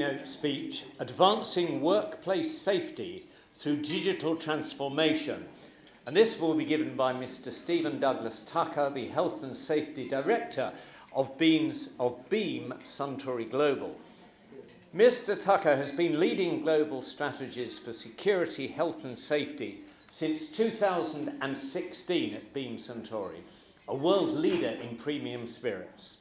keynote speech, Advancing Workplace Safety Through Digital Transformation. And this will be given by Mr. Stephen Douglas Tucker, the Health and Safety Director of Beam Suntory Global. Mr. Tucker has been leading global strategies for security, health and safety since 2016 at Beam Suntory, a world leader in premium spirits.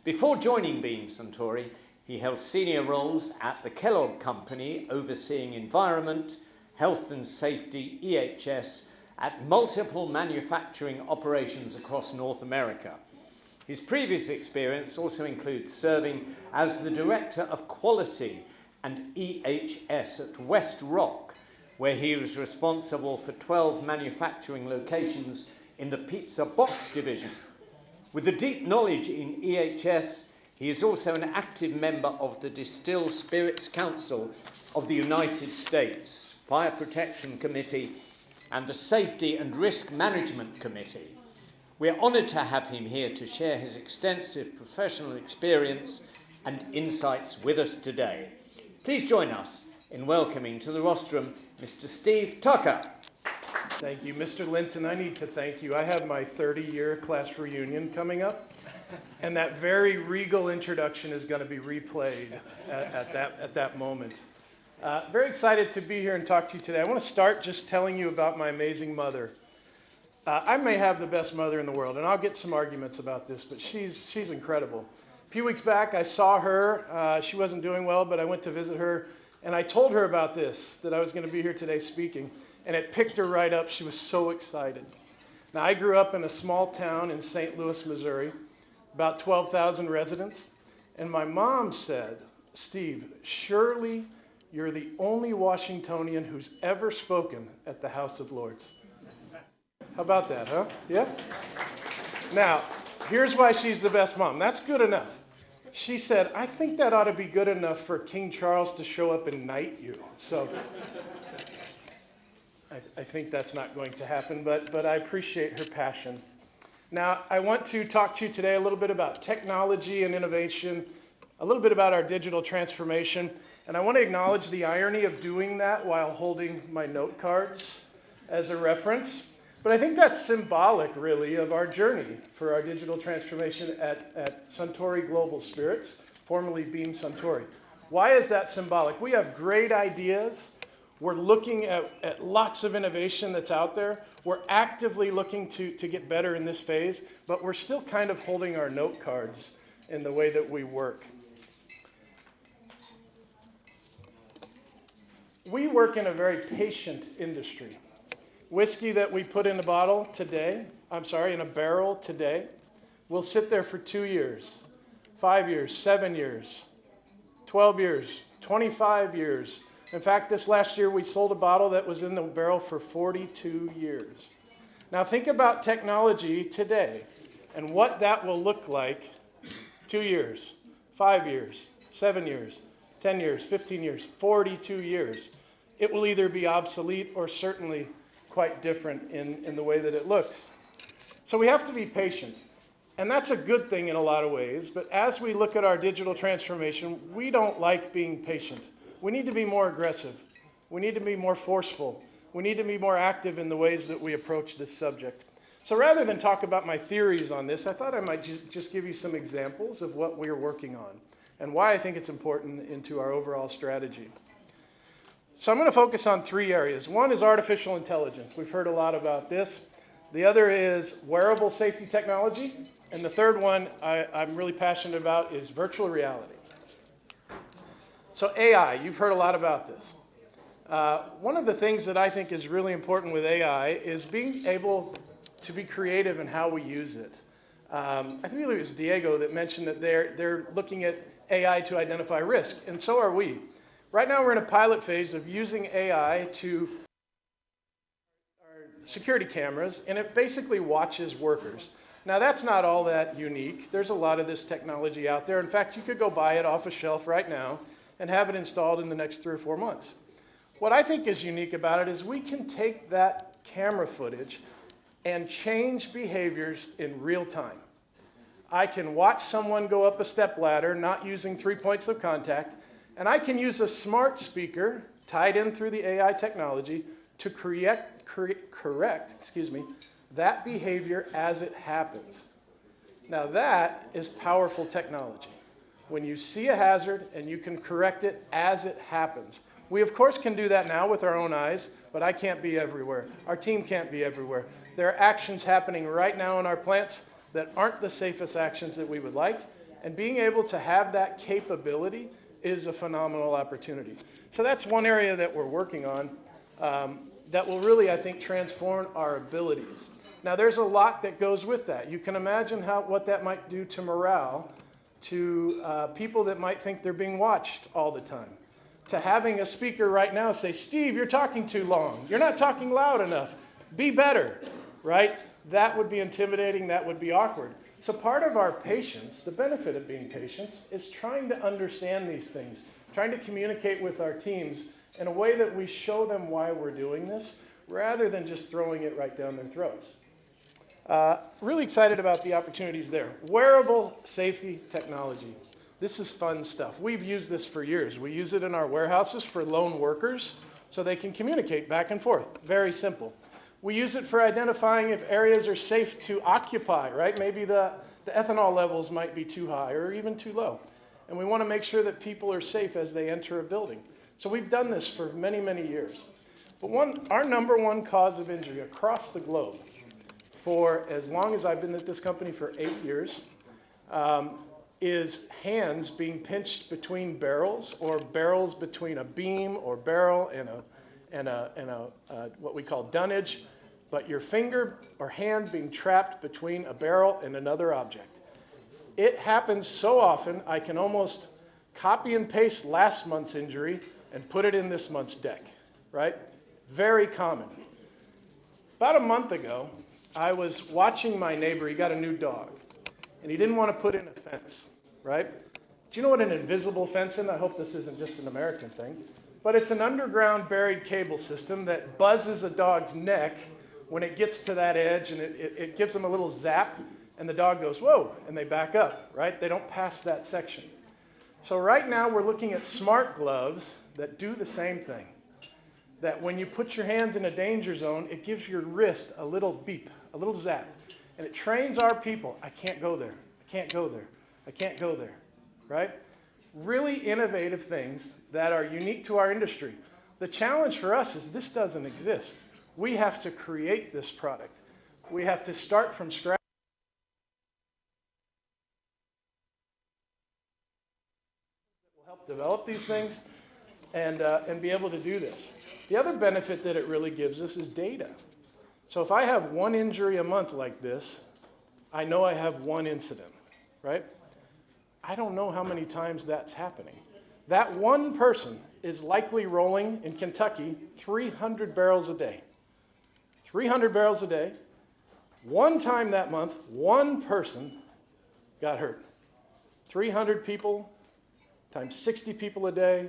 Before joining Beam Suntory, he held senior roles at the Kellogg Company, overseeing environment, health and safety, EHS, at multiple manufacturing operations across North America. His previous experience also includes serving as the Director of Quality and EHS at WestRock, where he was responsible for 12 manufacturing locations in the pizza box division. With a deep knowledge in EHS, he is also an active member of the Distilled Spirits Council of the United States, Fire Protection Committee, and the Safety and Risk Management Committee. We're honoured to have him here to share his extensive professional experience and insights with us today. Please join us in welcoming to the rostrum Mr. Steve Tucker. Thank you, Mr. Linton. I need to thank you. I have my 30-year class reunion coming up, and that very regal introduction is going to be replayed at that moment. Very excited to be here and talk to you today. I want to start just telling you about my amazing mother. I may have the best mother in the world, and I'll get some arguments about this, but she's incredible. A few weeks back, I saw her. She wasn't doing well, but I went to visit her, and I told her about this, that I was going to be here today speaking, and it picked her right up. She was so excited. Now, I grew up in a small town in St. Louis, Missouri, about 12,000 residents, and my mom said, "Steve, surely you're the only Washingtonian who's ever spoken at the House of Lords." How about that, huh? Yeah? Now, here's why she's the best mom. That's good enough. She said, "I think that ought to be good enough for King Charles to show up and knight you." So I think that's not going to happen, but I appreciate her passion. Now, I want to talk to you today a little bit about technology and innovation, a little bit about our digital transformation, and I want to acknowledge the irony of doing that while holding my note cards as a reference. But I think that's symbolic, really, of our journey for our digital transformation at Suntory Global Spirits, formerly Beam Suntory. Why is that symbolic? We have great ideas. We're looking at lots of innovation that's out there. We're actively looking to get better in this phase, but we're still kind of holding our note cards in the way that we work. We work in a very patient industry. Whiskey that we put in a barrel today, will sit there for 2 years, 5 years, 7 years, 12 years, 25 years. In fact, this last year we sold a bottle that was in the barrel for 42 years. Now think about technology today and what that will look like 2 years, 5 years, 7 years, 10 years, 15 years, 42 years. It will either be obsolete or certainly quite different in the way that it looks. So we have to be patient. And that's a good thing in a lot of ways. But as we look at our digital transformation, we don't like being patient. We need to be more aggressive. We need to be more forceful. We need to be more active in the ways that we approach this subject. So rather than talk about my theories on this, I thought I might just give you some examples of what we're working on and why I think it's important into our overall strategy. So I'm going to focus on 3 areas. One is artificial intelligence. We've heard a lot about this. The other is wearable safety technology. And the third one I'm really passionate about is virtual reality. So AI, you've heard a lot about this. One of the things that I think is really important with AI is being able to be creative in how we use it. I think it was Diego that mentioned that they're looking at AI to identify risk, and so are we. Right now we're in a pilot phase of using AI to our security cameras, and it basically watches workers. Now that's not all that unique. There's a lot of this technology out there. In fact, you could go buy it off a shelf right now and have it installed in the next 3 or 4 months. What I think is unique about it is we can take that camera footage and change behaviors in real time. I can watch someone go up a step ladder not using 3 points of contact, And I can use a smart speaker tied in through the AI technology to correct that behavior as it happens. Now that is powerful technology. When you see a hazard and you can correct it as it happens. We of course can do that now with our own eyes, but I can't be everywhere. Our team can't be everywhere. There are actions happening right now in our plants that aren't the safest actions that we would like, and being able to have that capability is a phenomenal opportunity. So that's one area that we're working on that will really, I think, transform our abilities. Now there's a lot that goes with that. You can imagine what that might do to morale, to people that might think they're being watched all the time. To having a speaker right now say, Steve, you're talking too long. You're not talking loud enough. Be better, right? That would be intimidating. That would be awkward. So part of our patience, the benefit of being patients, is trying to understand these things, trying to communicate with our teams in a way that we show them why we're doing this, rather than just throwing it right down their throats. Really excited about the opportunities there. Wearable safety technology. This is fun stuff. We've used this for years. We use it in our warehouses for lone workers so they can communicate back and forth. Very simple. We use it for identifying if areas are safe to occupy, right? Maybe the ethanol levels might be too high or even too low. And we want to make sure that people are safe as they enter a building. So we've done this for many, many years. But our number one cause of injury across the globe, for as long as I've been at this company for 8 years, is hands being pinched between barrels, or barrels between a beam or barrel and what we call dunnage, but your finger or hand being trapped between a barrel and another object. It happens so often, I can almost copy and paste last month's injury and put it in this month's deck, right? Very common. About a month ago, I was watching my neighbor. He got a new dog, and he didn't want to put in a fence, right? Do you know what an invisible fence is? I hope this isn't just an American thing, but it's an underground buried cable system that buzzes a dog's neck when it gets to that edge, and it gives them a little zap, and the dog goes, whoa, and they back up, right? They don't pass that section. So right now we're looking at smart gloves that do the same thing. That when you put your hands in a danger zone, it gives your wrist a little beep, a little zap. And it trains our people, I can't go there, I can't go there, I can't go there, right? Really innovative things that are unique to our industry. The challenge for us is this doesn't exist. We have to create this product. We have to start from scratch. That will help develop these things and be able to do this. The other benefit that it really gives us is data. So if I have one injury a month like this, I know I have one incident, right? I don't know how many times that's happening. That one person is likely rolling in Kentucky 300 barrels a day. 300 barrels a day. One time that month, one person got hurt. 300 people times 60 people a day.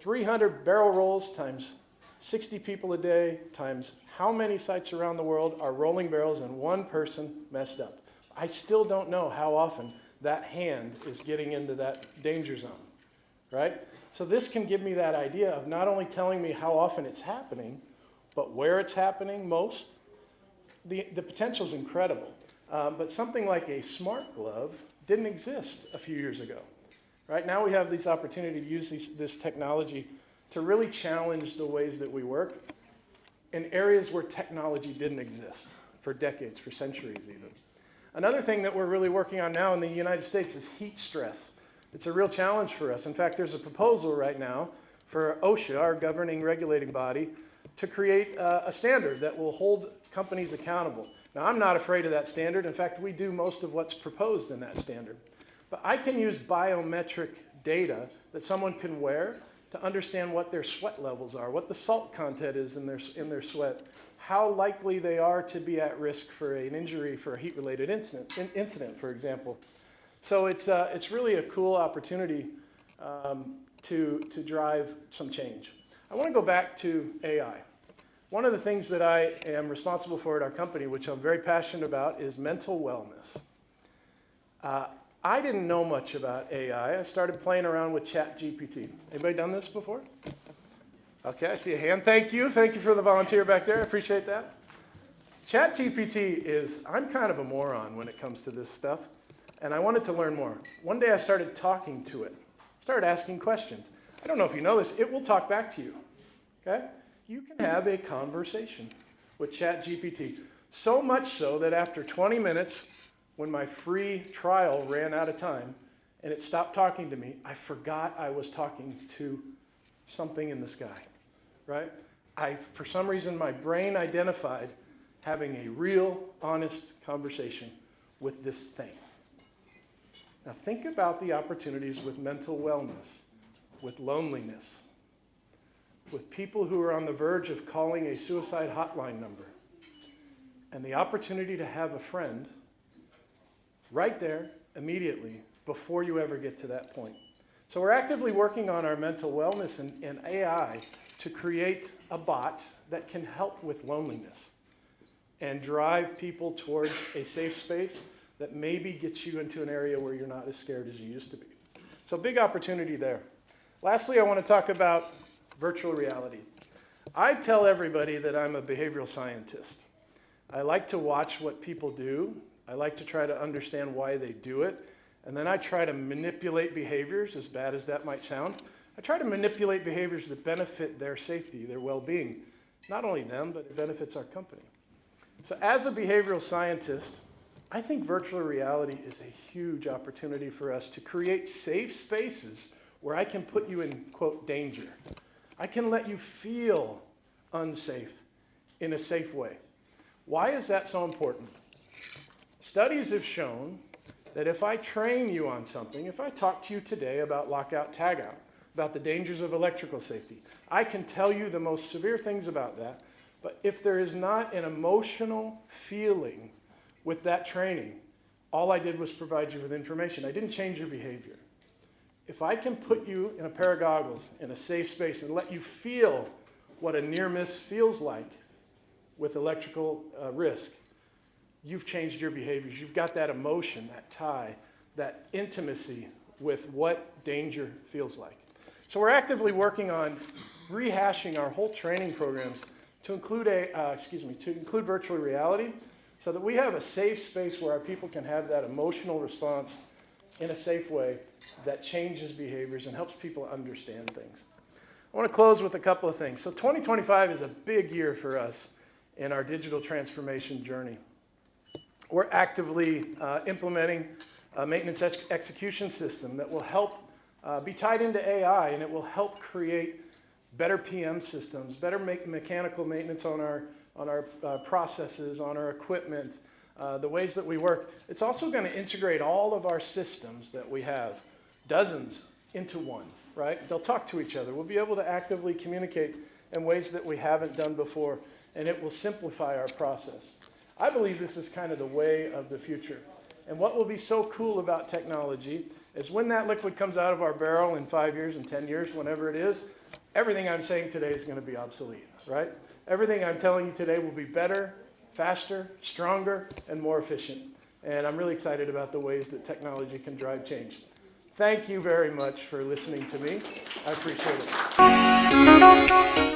300 barrel rolls times 60 people a day times how many sites around the world are rolling barrels and one person messed up. I still don't know how often that hand is getting into that danger zone, right? So this can give me that idea of not only telling me how often it's happening, but where it's happening most. The potential is incredible. But something like a smart glove didn't exist a few years ago. Right now we have this opportunity to use this technology to really challenge the ways that we work in areas where technology didn't exist for decades, for centuries even. Another thing that we're really working on now in the United States is heat stress. It's a real challenge for us. In fact, there's a proposal right now for OSHA, our governing regulating body, to create a standard that will hold companies accountable. Now, I'm not afraid of that standard. In fact, we do most of what's proposed in that standard. But I can use biometric data that someone can wear to understand what their sweat levels are, what the salt content is in their sweat, how likely they are to be at risk for an injury for a heat-related incident, for example. So it's really a cool opportunity to drive some change. I want to go back to AI. One of the things that I am responsible for at our company, which I'm very passionate about, is mental wellness. I didn't know much about AI. I started playing around with ChatGPT. Anybody done this before? Okay, I see a hand. Thank you. Thank you for the volunteer back there. I appreciate that. ChatGPT is, I'm kind of a moron when it comes to this stuff, and I wanted to learn more. One day I started talking to it, started asking questions. I don't know if you know this, it will talk back to you, okay? You can have a conversation with ChatGPT, so much so that after 20 minutes, when my free trial ran out of time and it stopped talking to me, I forgot I was talking to something in the sky, right? For some reason, my brain identified having a real, honest conversation with this thing. Now think about the opportunities with mental wellness, with loneliness, with people who are on the verge of calling a suicide hotline number, and the opportunity to have a friend right there, immediately, before you ever get to that point. So we're actively working on our mental wellness and AI to create a bot that can help with loneliness and drive people towards a safe space that maybe gets you into an area where you're not as scared as you used to be. So big opportunity there. Lastly, I want to talk about virtual reality. I tell everybody that I'm a behavioral scientist. I like to watch what people do. I like to try to understand why they do it. And then I try to manipulate behaviors, as bad as that might sound. I try to manipulate behaviors that benefit their safety, their well-being. Not only them, but it benefits our company. So as a behavioral scientist, I think virtual reality is a huge opportunity for us to create safe spaces where I can put you in, quote, danger. I can let you feel unsafe in a safe way. Why is that so important? Studies have shown that if I train you on something, if I talk to you today about lockout, tagout, about the dangers of electrical safety, I can tell you the most severe things about that, but if there is not an emotional feeling with that training, all I did was provide you with information. I didn't change your behavior. If I can put you in a pair of goggles in a safe space and let you feel what a near miss feels like with electrical risk, you've changed your behaviors. You've got that emotion, that tie, that intimacy with what danger feels like. So we're actively working on rehashing our whole training programs to include virtual reality, so that we have a safe space where our people can have that emotional response in a safe way that changes behaviors and helps people understand things. I want to close with a couple of things. So 2025 is a big year for us in our digital transformation journey. We're actively implementing a maintenance execution system that will help be tied into AI, and it will help create better PM systems, better mechanical maintenance on our processes, on our equipment, the ways that we work. It's also going to integrate all of our systems that we have, dozens, into one, right? They'll talk to each other. We'll be able to actively communicate in ways that we haven't done before, and it will simplify our process. I believe this is kind of the way of the future. And what will be so cool about technology is when that liquid comes out of our barrel in 5 years and 10 years, whenever it is, everything I'm saying today is going to be obsolete, right? Everything I'm telling you today will be better, faster, stronger, and more efficient. And I'm really excited about the ways that technology can drive change. Thank you very much for listening to me. I appreciate it.